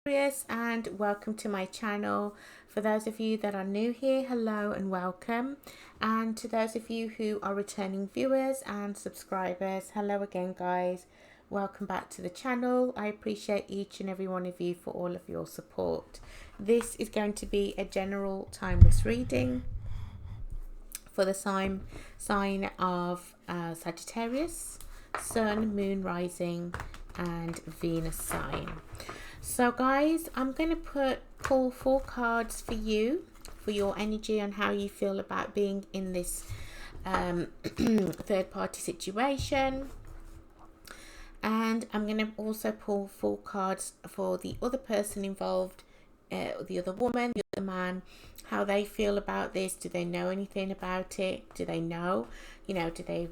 And welcome to my channel. For those of you that are new here, hello and welcome. And to those of you who are returning viewers and subscribers, hello again guys. Welcome back to the channel. I appreciate each and every one of you for all of your support. This is going to be a general timeless reading for the sign of Sagittarius, Sun, Moon, Rising and Venus sign. So guys, I'm going to pull 4 cards for you, for your energy and how you feel about being in this third party situation. And I'm going to also pull 4 cards for the other person involved, the other woman, the other man, how they feel about this. Do they know anything about it? Do they know? Do they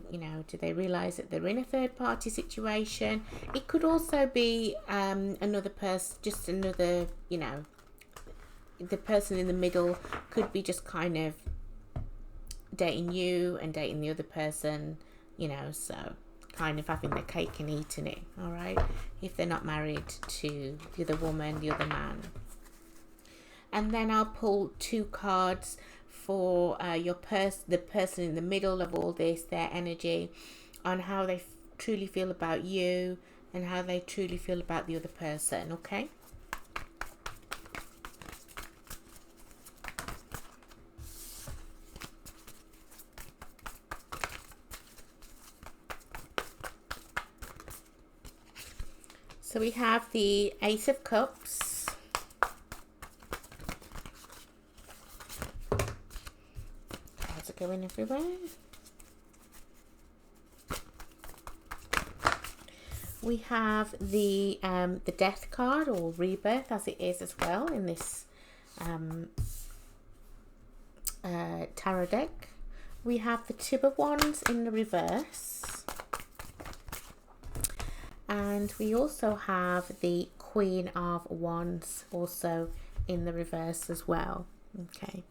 realize that they're in a third party situation? It could also be another person, just another, the person in the middle could be just kind of dating you and dating the other person, so kind of having their cake and eating it, all right, if they're not married to the other woman, the other man. And then I'll pull 2 cards for the person in the middle of all this, their energy, on how they truly feel about you and how they truly feel about the other person, okay? So we have the Ace of Cups. Going everywhere. We have the Death card, or Rebirth as it is as well in this tarot deck. We have the Two of Wands in the reverse, and we also have the Queen of Wands also in the reverse as well. Okay.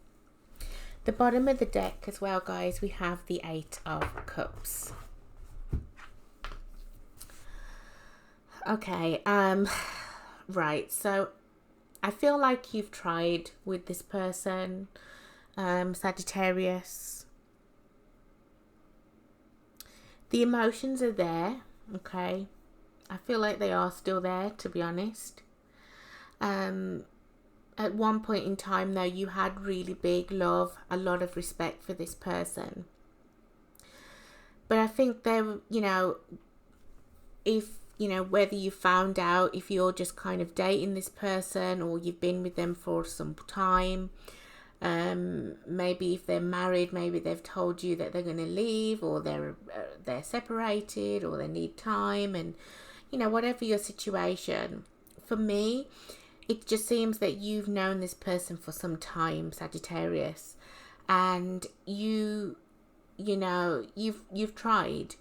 The bottom of the deck as well, guys, we have the 8 of Cups. Okay, right, so I feel like you've tried with this person, Sagittarius. The emotions are there, okay? I feel like they are still there, to be honest. At one point in time, though, you had really big love, a lot of respect for this person. But I think there, if, whether you found out if you're just kind of dating this person or you've been with them for some time, maybe if they're married, maybe they've told you that they're going to leave, or they're separated, or they need time, and, whatever your situation. For me, it just seems that you've known this person for some time, Sagittarius, and you've tried,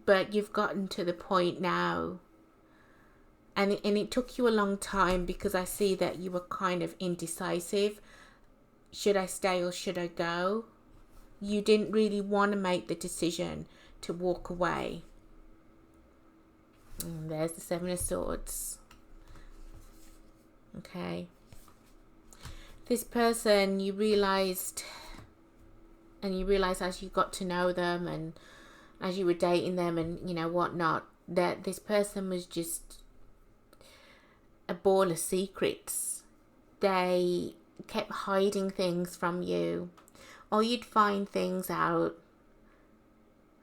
but you've gotten to the point now, and it took you a long time, because I see that you were kind of indecisive. Should I stay or should I go? You didn't really want to make the decision to walk away. And there's the 7 of Swords. Okay, this person, you realized as you got to know them and as you were dating them and whatnot, that this person was just a ball of secrets. They kept hiding things from you, or you'd find things out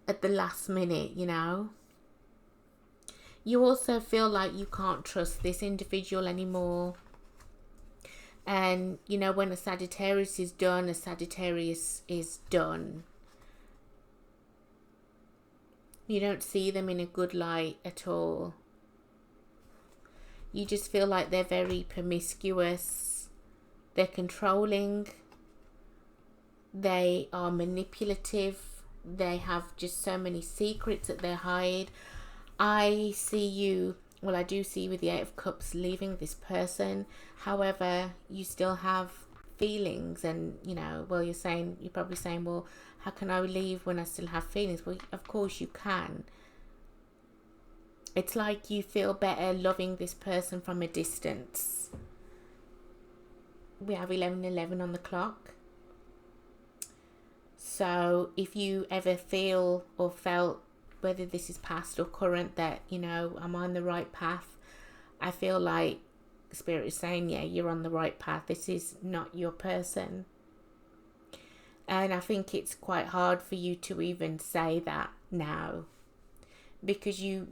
at the last minute. You also feel like you can't trust this individual anymore. And, when a Sagittarius is done, a Sagittarius is done. You don't see them in a good light at all. You just feel like they're very promiscuous. They're controlling. They are manipulative. They have just so many secrets that they hide. I see you, well, I do see with the 8 of Cups leaving this person. However, you still have feelings, and well, you're probably saying, well, how can I leave when I still have feelings? Well, of course you can. It's like you feel better loving this person from a distance. We have 11:11 on the clock. So if you ever feel or felt, whether this is past or current, that, you know, I'm on the right path, I feel like Spirit is saying, yeah, you're on the right path. This is not your person. And I think it's quite hard for you to even say that now, because you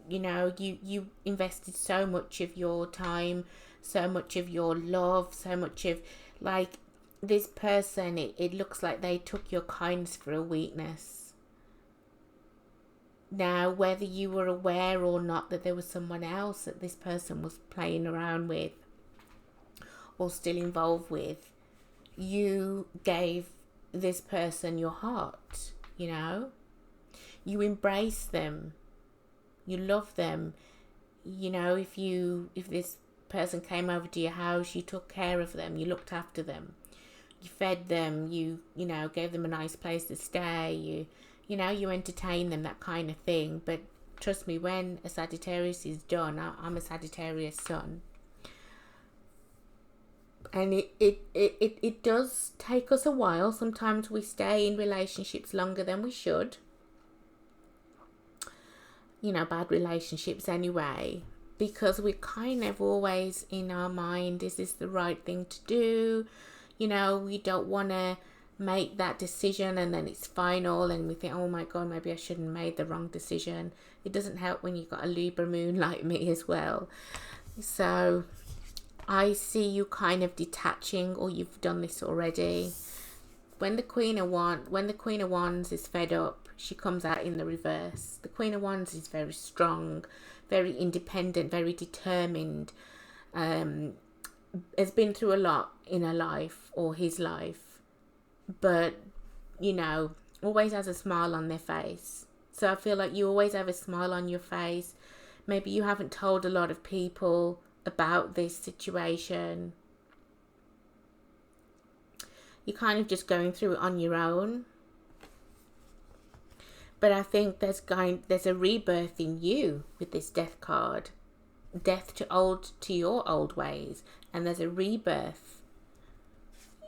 invested so much of your time, so much of your love, so much of, like, this person, it looks like they took your kindness for a weakness. Now, whether you were aware or not that there was someone else that this person was playing around with or still involved with, you gave this person your heart, you know? You embrace them. You love them. You know, if this person came over to your house, you took care of them, you looked after them. You fed them, you know, gave them a nice place to stay, you know, you entertain them, that kind of thing. But trust me, when a Sagittarius is done, I'm a Sagittarius sun. And it does take us a while. Sometimes we stay in relationships longer than we should. You know, bad relationships anyway. Because we're kind of always in our mind, is this the right thing to do? You know, we don't want to make that decision and then it's final and we think, oh my God, maybe I shouldn't have made the wrong decision. It doesn't help when you've got a Libra moon like me as well. So I see you kind of detaching, or you've done this already. When the Queen of Wands is fed up, she comes out in the reverse. The Queen of Wands is very strong, very independent, very determined. Has been through a lot in her life or his life, but, you know, always has a smile on their face. So I feel like you always have a smile on your face. Maybe you haven't told a lot of people about this situation. You're kind of just going through it on your own. But I think there's a rebirth in you with this Death card. Death to your old ways, and there's a rebirth.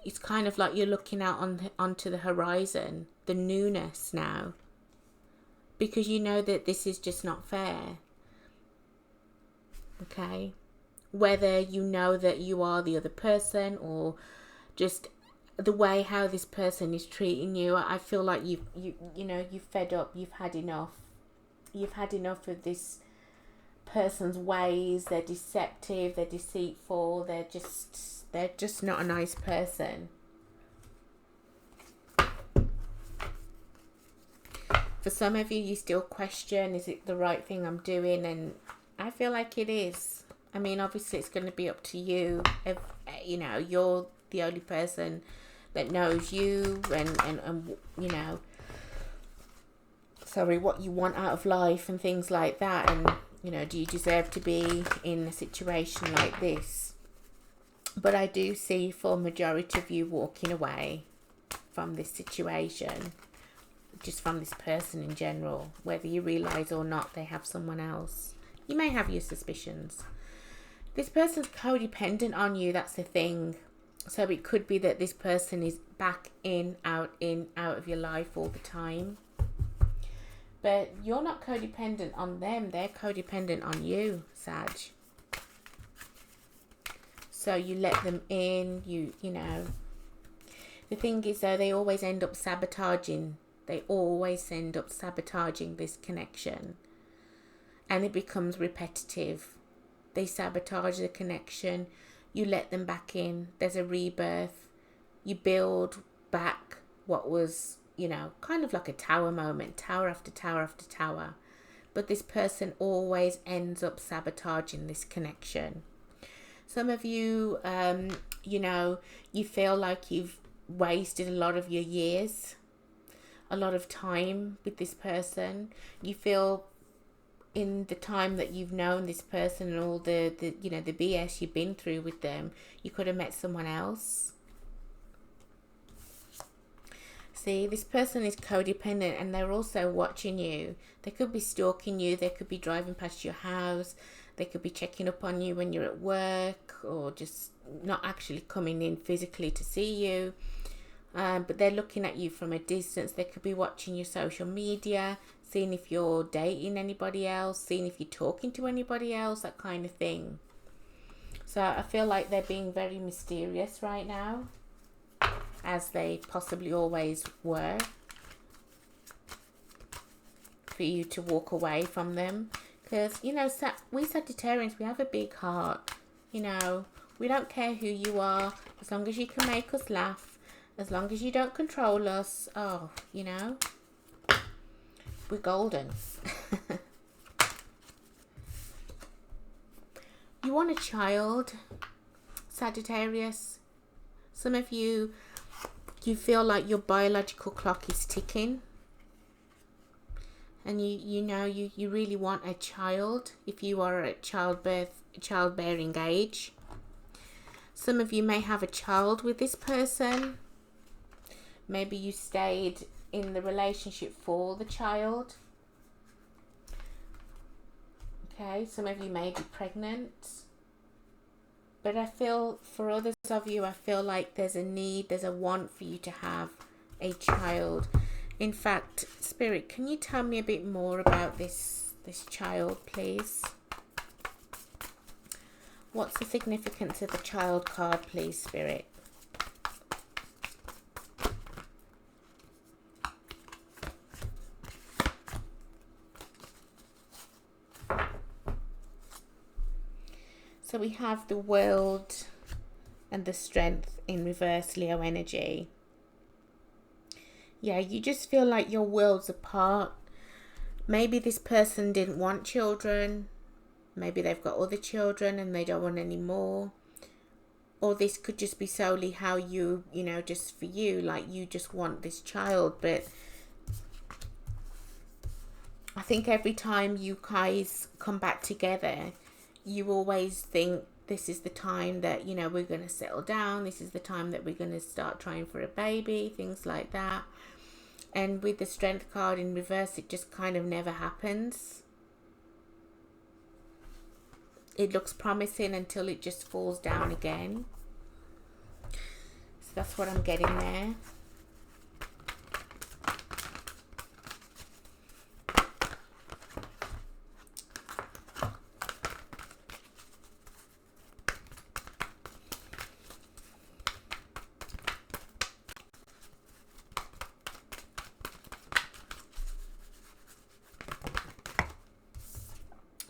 It's kind of like you're looking out onto the horizon, the newness now, because you know that this is just not fair. Okay, whether you know that you are the other person or just the way how this person is treating you, I feel like you've fed up. You've had enough. You've had enough of this person's ways. They're deceptive, they're deceitful, they're just not a nice person. For some of you, you still question, is it the right thing I'm doing? And I feel like it is. I mean, obviously it's going to be up to you. If, you know, you're the only person that knows you and you know, what you want out of life and things like that. And, you know, do you deserve to be in a situation like this? But I do see for majority of you walking away from this situation, just from this person in general, whether you realise or not they have someone else. You may have your suspicions. This person's codependent on you, that's the thing. So it could be that this person is back in, out of your life all the time. But you're not codependent on them, they're codependent on you, Sag. So you let them in, you know. The thing is though, they always end up sabotaging. They always end up sabotaging this connection. And it becomes repetitive. They sabotage the connection. You let them back in. There's a rebirth. You build back what was, you know, kind of like a tower moment. Tower after tower after tower. But this person always ends up sabotaging this connection. Some of you, you know, you feel like you've wasted a lot of your years, a lot of time with this person. You feel in the time that you've known this person and all the you know, the BS you've been through with them, you could have met someone else. See, this person is codependent and they're also watching you. They could be stalking you. They could be driving past your house. They could be checking up on you when you're at work, or just not actually coming in physically to see you. But they're looking at you from a distance. They could be watching your social media, seeing if you're dating anybody else, seeing if you're talking to anybody else, that kind of thing. So I feel like they're being very mysterious right now, as they possibly always were, for you to walk away from them. Because, you know, we Sagittarians, we have a big heart. You know, we don't care who you are, as long as you can make us laugh, as long as you don't control us. Oh, you know, we're golden. You want a child, Sagittarius. Some of you feel like your biological clock is ticking, and you really want a child if you are at childbearing age. Some of you may have a child with this person. Maybe you stayed in the relationship for the child. Okay, some of you may be pregnant. But I feel for others of you, I feel like there's a need, there's a want for you to have a child. In fact, Spirit, can you tell me a bit more about this child, please? What's the significance of the child card, please, Spirit? So we have the World and the Strength in reverse, Leo energy. Yeah, you just feel like your worlds apart. Maybe this person didn't want children. Maybe they've got other children and they don't want any more. Or this could just be solely how you know, just for you, like you just want this child. But I think every time you guys come back together, you always think this is the time that, you know, we're going to settle down. This is the time that we're going to start trying for a baby, things like that. And with the Strength card in reverse, it just kind of never happens. It looks promising until it just falls down again. So that's what I'm getting there.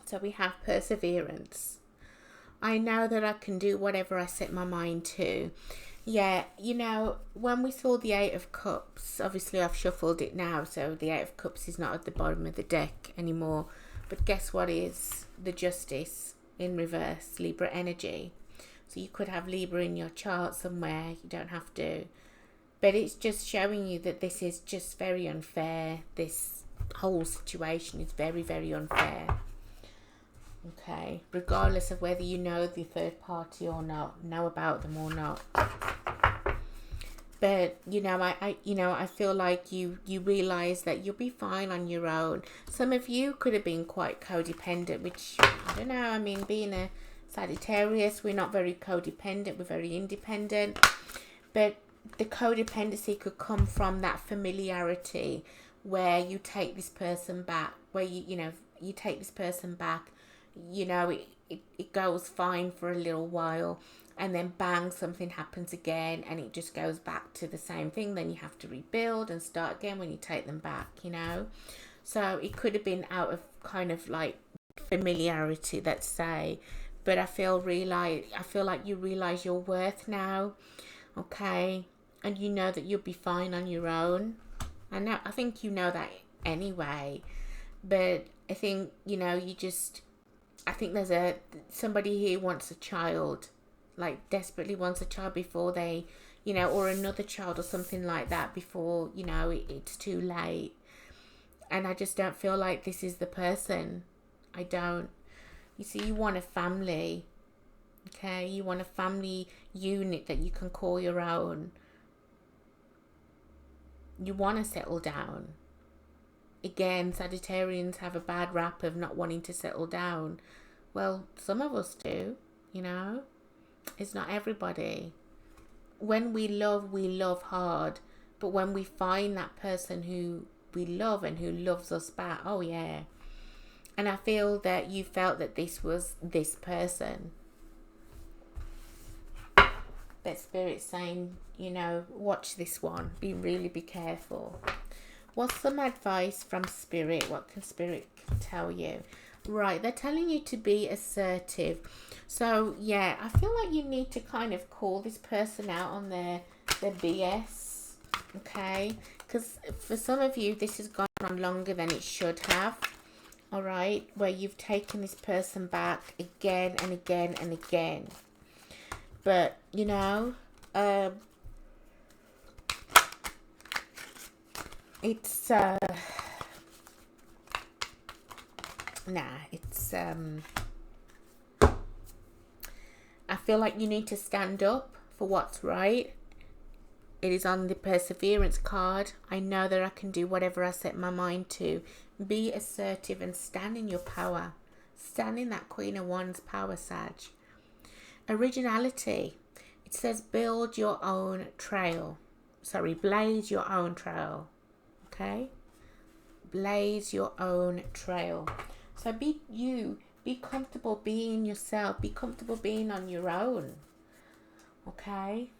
So we have perseverance. I know that I can do whatever I set my mind to. Yeah, you know, when we saw the Eight of Cups, obviously I've shuffled it now, so the Eight of Cups is not at the bottom of the deck anymore. But guess what is the Justice in reverse, Libra energy. So you could have Libra in your chart somewhere, you don't have to. But it's just showing you that this is just very unfair. This whole situation is very, very unfair. Okay, regardless of whether you know the third party or not, know about them or not. But you know, I feel like you realize that you'll be fine on your own. Some of you could have been quite codependent, which I don't know. I mean, being a Sagittarius, we're not very codependent. We're very independent. But the codependency could come from that familiarity, where you take this person back, where you take this person back. You know, it goes fine for a little while, and then bang, something happens again, and it just goes back to the same thing. Then you have to rebuild and start again when you take them back, you know. So it could have been out of kind of like familiarity, let's say. But I feel like you realize your worth now, okay, and you know that you'll be fine on your own. I think you know that anyway, but I think, you know, I think there's somebody here wants a child, like desperately wants a child before they, you know, or another child or something like that before, you know, it's too late. And I just don't feel like this is the person. I don't. You see, you want a family, okay? You want a family unit that you can call your own. You want to settle down. Again, Sagittarians have a bad rap of not wanting to settle down. Well, some of us do, you know. It's not everybody. When we love hard. But when we find that person who we love and who loves us back, oh yeah. And I feel that you felt that this was this person. That Spirit's saying, you know, watch this one. Be careful. What's some advice from Spirit? What can Spirit tell you? Right, they're telling you to be assertive. So, yeah, I feel like you need to kind of call this person out on their BS, okay? Because for some of you, this has gone on longer than it should have, all right? Where you've taken this person back again and again and again. But, you know, it's I feel like you need to stand up for what's right. It is on the perseverance card. I know that I can do whatever I set my mind to. Be assertive and stand in your power. Stand in that Queen of Wands power, Sag. Originality. It says build your own trail. Sorry, blaze your own trail. Okay? Blaze your own trail. So be you. Be comfortable being yourself. Be comfortable being on your own. Okay?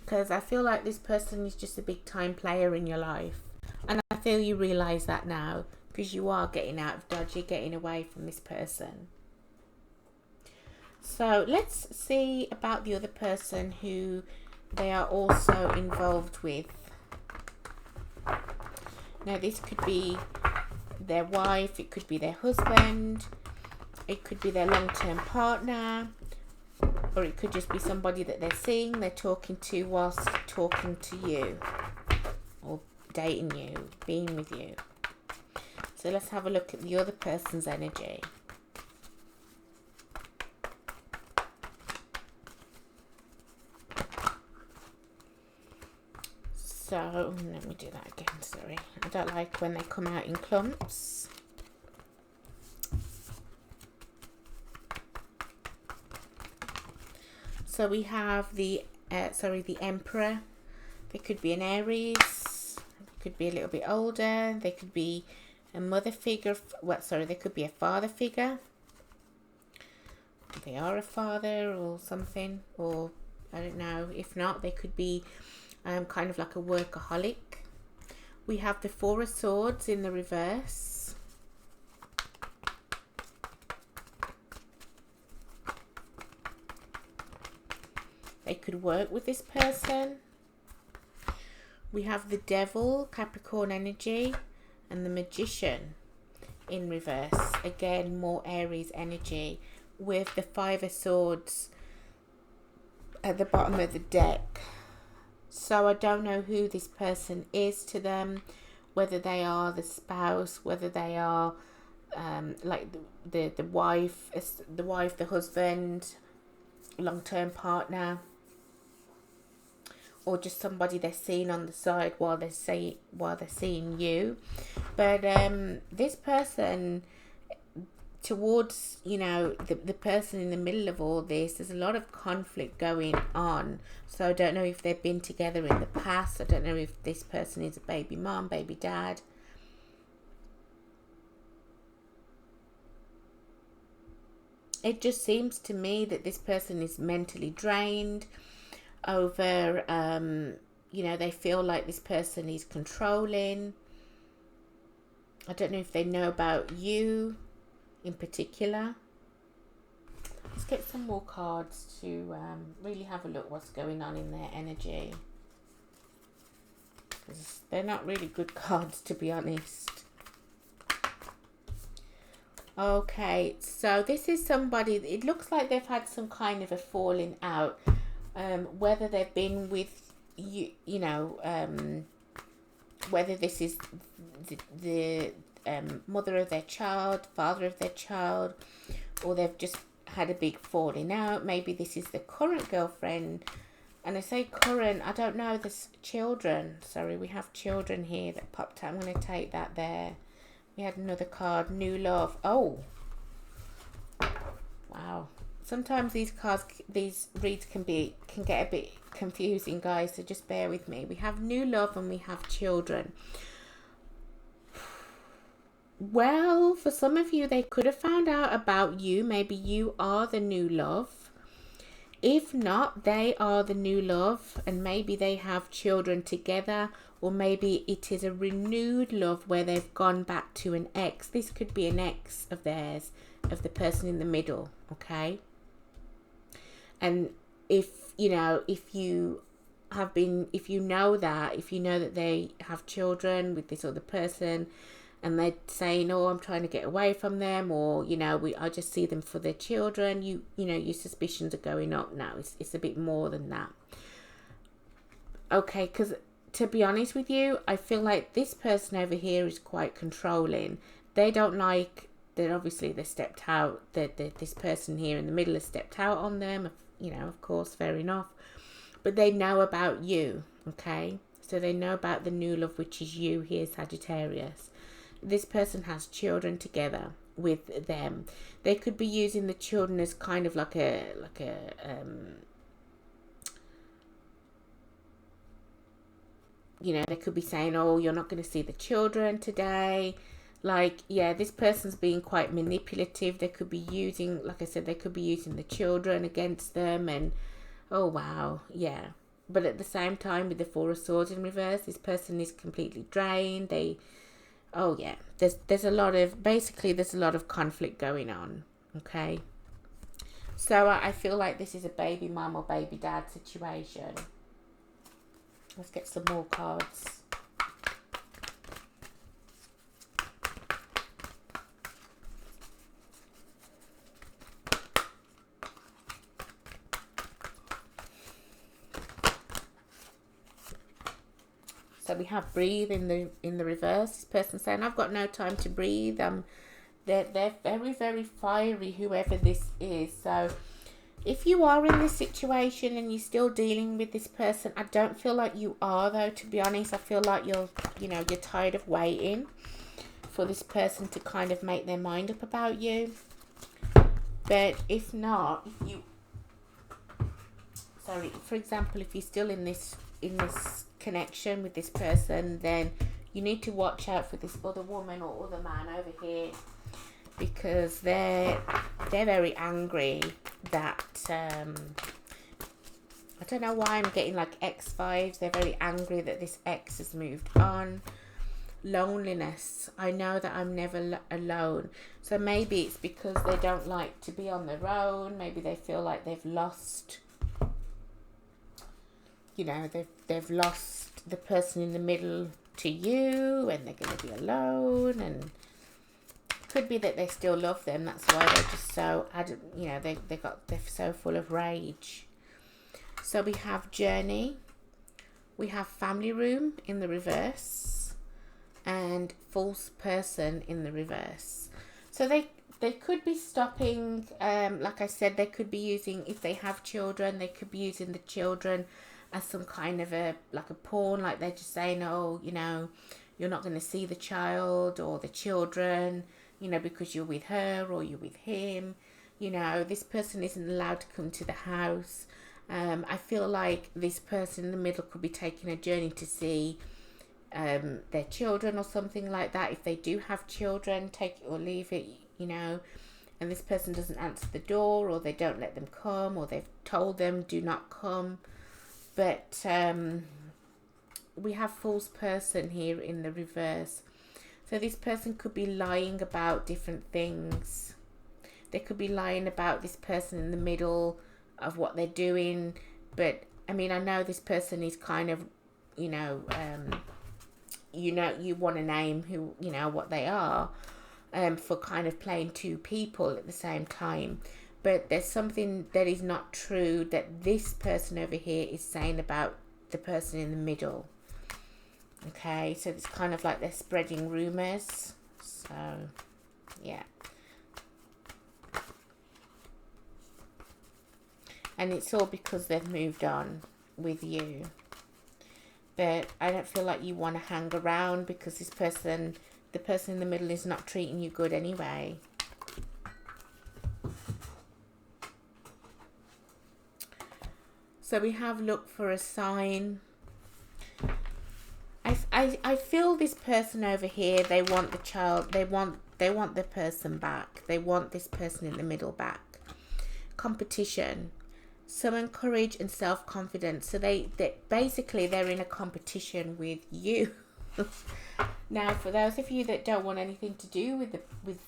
Because I feel like this person is just a big time player in your life. And I feel you realise that now. Because you are getting out of dodge. You're getting away from this person. So let's see about the other person who they are also involved with. Now this could be their wife, it could be their husband, it could be their long-term partner, or it could just be somebody that they're seeing, they're talking to whilst talking to you, or dating you, being with you. So let's have a look at the other person's energy. So, let me do that again, sorry. I don't like when they come out in clumps. So we have the Emperor. They could be an Aries. They could be a little bit older. They could be a mother figure. They could be a father figure. They are a father or something. Or, I don't know. If not, they could be kind of like a workaholic. We have the Four of Swords in the reverse. They could work with this person. We have the Devil, Capricorn energy, and the Magician in reverse. Again, more Aries energy with the Five of Swords at the bottom of the deck. So I don't know who this person is to them, whether they are the spouse, whether they are like the wife, the husband, long-term partner, or just somebody they're seeing on the side while they're seeing you. But this person, towards, you know, the person in the middle of all this, there's a lot of conflict going on. So I don't know if they've been together in the past. I don't know if this person is a baby mom, baby dad. It just seems to me that this person is mentally drained over, you know, they feel like this person is controlling. I don't know if they know about you in particular. Let's get some more cards to really have a look what's going on in their energy. 'Cause they're not really good cards, to be honest. Okay, so this is somebody, it looks like they've had some kind of a falling out. Whether they've been with you, you know, whether this is the mother of their child, father of their child, or they've just had a big falling out. Maybe this is the current girlfriend And I say current, I don't know, there's children. Sorry, we have children here that popped out. I'm going to take that there. We had another card, new love. Oh, wow. Sometimes these cards, these reads can get a bit confusing, guys, so just bear with me. We have new love and we have children. Well, for some of you, they could have found out about you. Maybe you are the new love. If not, they are the new love, and maybe they have children together, or maybe it is a renewed love where they've gone back to an ex. This could be an ex of theirs, of the person in the middle, okay? And if you know that they have children with this other person, and they're saying, oh, I'm trying to get away from them, or I just see them for their children, your suspicions are going up now. It's a bit more than that, okay? Because to be honest with you, I feel like this person over here is quite controlling. They don't like that. Obviously they stepped out, that this person here in the middle has stepped out on them, of course, fair enough. But they know about you, okay? So they know about the new love, which is you here, Sagittarius. This person has children together with them. They could be using the children as kind of like a they could be saying, oh, you're not going to see the children today. Like, yeah, this person's being quite manipulative. They could be using, like I said, they could be using the children against them. And oh wow, yeah. But at the same time, with the Four of Swords in reverse, this person is completely drained. Oh yeah, there's a lot of conflict going on, okay? So I feel like this is a baby mum or baby dad situation. Let's get some more cards. So we have breathe in the reverse. This person saying, I've got no time to breathe. They're very, very fiery, whoever this is. So if you are in this situation and you're still dealing with this person, I don't feel like you are, though, to be honest. I feel like you're tired of waiting for this person to kind of make their mind up about you. But if not, for example, if you're still in this connection with this person, then you need to watch out for this other woman or other man over here, because they're very angry that I don't know why I'm getting like ex vibes. They're very angry that this ex has moved on. Loneliness. I know that I'm never alone. So maybe it's because they don't like to be on their own. Maybe they feel like they've lost, they've lost the person in the middle to you, and they're going to be alone. And could be that they still love them. That's why they're just so, they're so full of rage. So we have journey, we have family room in the reverse, and false person in the reverse. So they could be stopping, like I said, they could be using, if they have children, they could be using the children as some kind of a pawn. Like they're just saying, oh, you're not going to see the child or the children, because you're with her or you're with him. This person isn't allowed to come to the house. I feel like this person in the middle could be taking a journey to see their children or something like that. If they do have children, take it or leave it, and this person doesn't answer the door, or they don't let them come, or they've told them do not come. But we have false person here in the reverse. So this person could be lying about different things. They could be lying about this person in the middle of what they're doing. But I mean, I know this person is kind of, you want to name who, what they are, for kind of playing two people at the same time. But there's something that is not true that this person over here is saying about the person in the middle. Okay, so it's kind of like they're spreading rumors. So, yeah. And it's all because they've moved on. with you. But I don't feel like you want to hang around because this person, the person in the middle, is not treating you good anyway. So we have look for a sign. I feel this person over here, they want the child, they want the person back. They want this person in the middle back. Competition. Summon courage and self-confidence. So they basically, they're in a competition with you. Now, for those of you that don't want anything to do with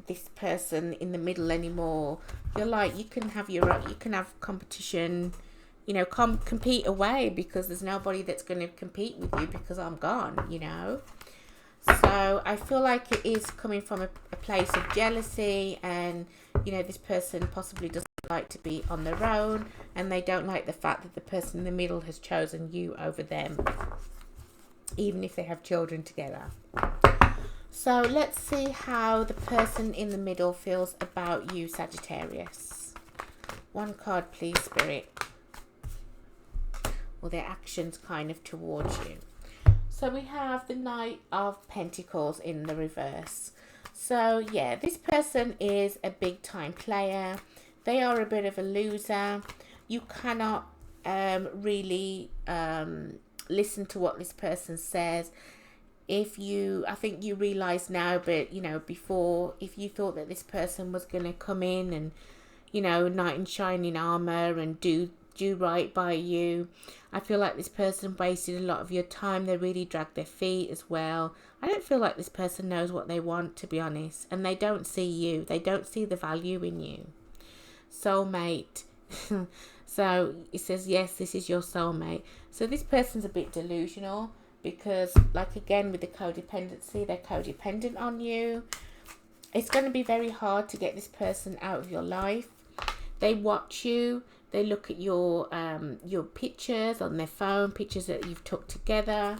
this person in the middle anymore, you're like, you can have competition, you know, compete away, because there's nobody that's going to compete with you because I'm gone, you know. So I feel like it is coming from a place of jealousy, and, you know, this person possibly doesn't like to be on their own, and they don't like the fact that the person in the middle has chosen you over them, even if they have children together. So let's see how the person in the middle feels about you, Sagittarius. One card, please, Spirit. Or their actions kind of towards you. So we have the Knight of Pentacles in the reverse. So yeah, this person is a big time player. They are a bit of a loser. You cannot really listen to what this person says. I think you realize now, but you know, before, if you thought that this person was going to come in and, you know, knight in shining armor and do right by you, I feel like this person wasted a lot of your time. They really dragged their feet as well. I don't feel like this person knows what they want, to be honest, and they don't see you. They don't see the value in you. Soulmate. So it says, yes, this is your soulmate. So this person's a bit delusional, because, like, again, with the codependency, they're codependent on you. It's going to be very hard to get this person out of your life. They watch you. They look at your pictures on their phone, pictures that you've took together.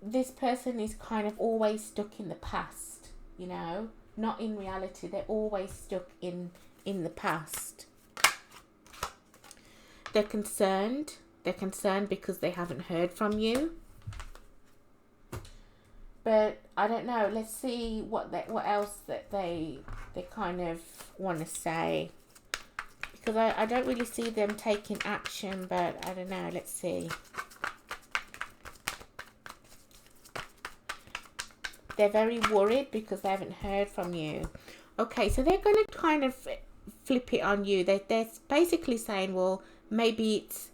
This person is kind of always stuck in the past, you know, not in reality. They're always stuck in the past. They're concerned. They're concerned because they haven't heard from you. But I don't know. Let's see what else that they kind of want to say. Because I don't really see them taking action, but I don't know. Let's see. They're very worried because they haven't heard from you. Okay, so they're going to kind of flip it on you. They're basically saying, well, maybe it's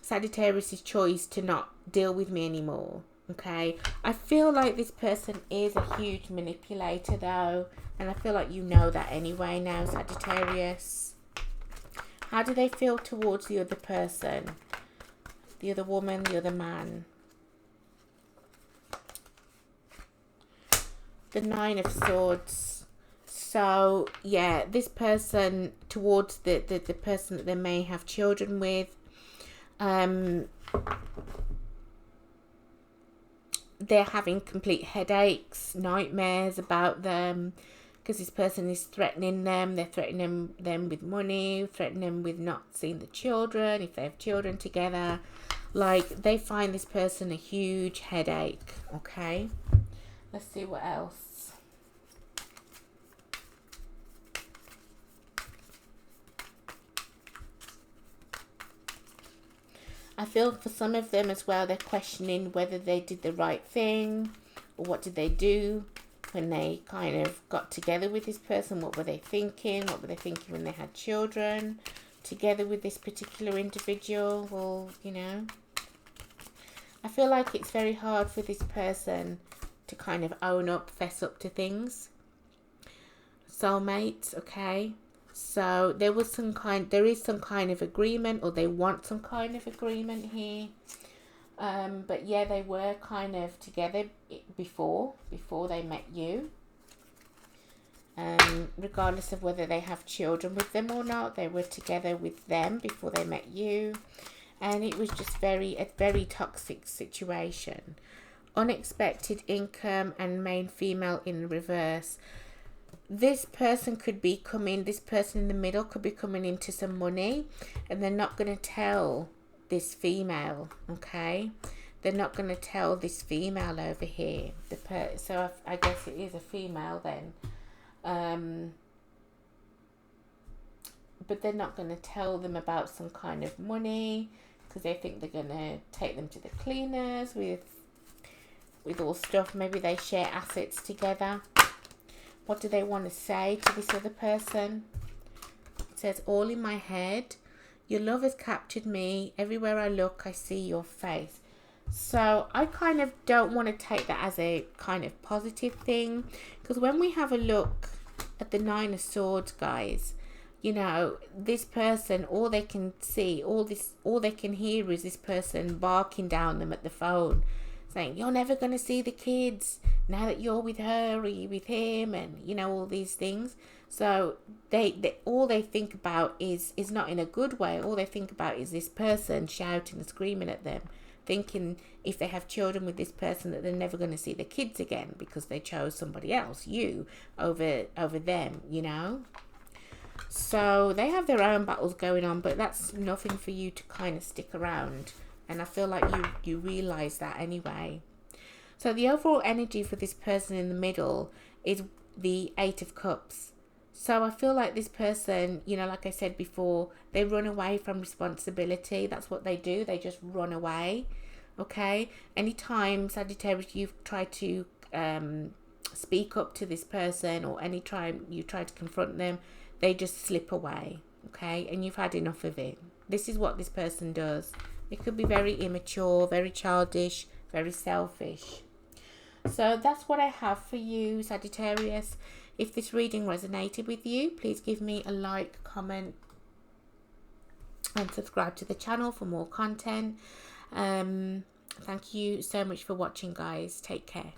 Sagittarius' choice to not deal with me anymore. Okay, I feel like this person is a huge manipulator, though, and I feel like you know that anyway now, Sagittarius. How do they feel towards the other person? The other woman, the other man. The Nine of Swords. So, yeah, this person towards the person that they may have children with. They're having complete headaches, nightmares about them. Because this person is threatening them. They're threatening them with money, threatening them with not seeing the children, if they have children together. Like, they find this person a huge headache, okay? Let's see what else. I feel for some of them as well, they're questioning whether they did the right thing, or what did they do when they kind of got together with this person. What were they thinking? What were they thinking when they had children together with this particular individual? Well, you know, I feel like it's very hard for this person to kind of own up, fess up to things. Soulmates, okay. So there is some kind of agreement, or they want some kind of agreement here. But yeah, they were kind of together before they met you. Regardless of whether they have children with them or not, they were together with them before they met you. And it was just a very toxic situation. Unexpected income and main female in reverse. This person in the middle could be coming into some money, and they're not going to tell this female, okay? They're not going to tell this female over here. So I guess it is a female then. But they're not going to tell them about some kind of money, because they think they're going to take them to the cleaners with all stuff. Maybe they share assets together. What do they want to say to this other person? It says, all in my head. Your love has captured me. Everywhere I look, I see your face. So I kind of don't want to take that as a kind of positive thing, because when we have a look at the Nine of Swords, guys, you know, this person, all they can see, all they can hear is this person barking down them at the phone, saying, you're never going to see the kids now that you're with her or you're with him, and, you know, all these things. So they all they think about is not in a good way. All they think about is this person shouting and screaming at them, thinking if they have children with this person that they're never going to see the kids again because they chose somebody else, you, over them, you know. So they have their own battles going on, but that's nothing for you to kind of stick around. And I feel like you realize that anyway. So the overall energy for this person in the middle is the Eight of Cups. So I feel like this person, you know, like I said before, they run away from responsibility. That's what they do. They just run away. Okay. Anytime, Sagittarius, you've tried to speak up to this person, or any time you try to confront them, they just slip away. Okay. And you've had enough of it. This is what this person does. It could be very immature, very childish, very selfish. So that's what I have for you, Sagittarius. If this reading resonated with you, please give me a like, comment, and subscribe to the channel for more content. Thank you so much for watching, guys. Take care.